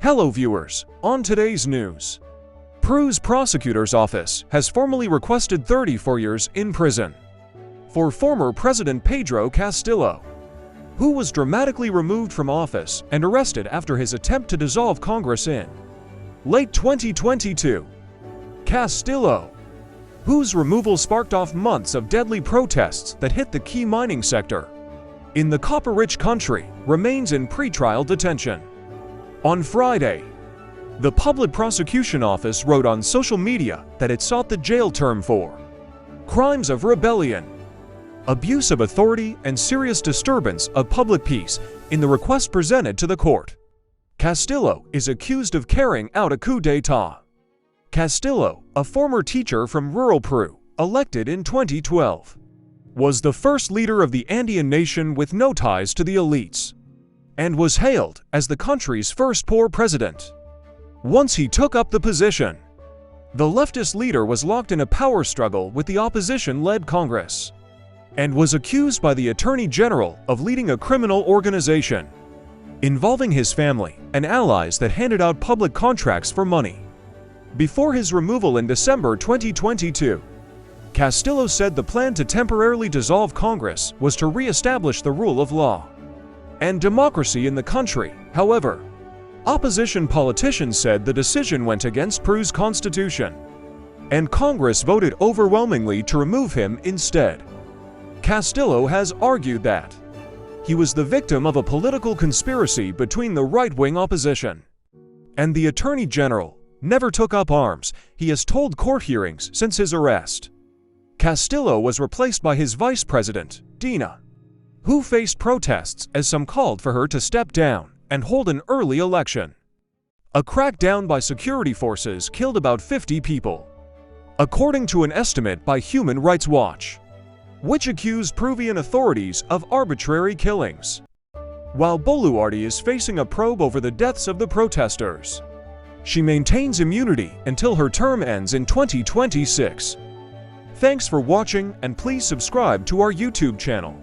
Hello viewers, on today's news. Peru's prosecutor's office has formally requested 34 years in prison for former President Pedro Castillo, who was dramatically removed from office and arrested after his attempt to dissolve Congress in late 2022. Castillo, whose removal sparked off months of deadly protests that hit the key mining sector in the copper-rich country, remains in pretrial detention. On Friday, the Public Prosecution Office wrote on social media that it sought the jail term for crimes of rebellion, abuse of authority, and serious disturbance of public peace in the request presented to the court. Castillo is accused of carrying out a coup d'etat. Castillo, a former teacher from rural Peru, elected in 2012, was the first leader of the Andean nation with no ties to the elites, and was hailed as the country's first poor president. Once he took up the position, the leftist leader was locked in a power struggle with the opposition-led Congress, and was accused by the Attorney General of leading a criminal organization involving his family and allies that handed out public contracts for money. Before his removal in December 2022, Castillo said the plan to temporarily dissolve Congress was to re-establish the rule of law and democracy in the country. However, opposition politicians said the decision went against Peru's constitution, and Congress voted overwhelmingly to remove him instead. Castillo has argued that he was the victim of a political conspiracy between the right-wing opposition and the Attorney General. Never took up arms, he has told court hearings since his arrest. Castillo was replaced by his vice president, Dina, who faced protests as some called for her to step down and hold an early election. A crackdown by security forces killed about 50 people, according to an estimate by Human Rights Watch, which accused Peruvian authorities of arbitrary killings. While Boluarte is facing a probe over the deaths of the protesters, she maintains immunity until her term ends in 2026. Thanks for watching, and please subscribe to our YouTube channel.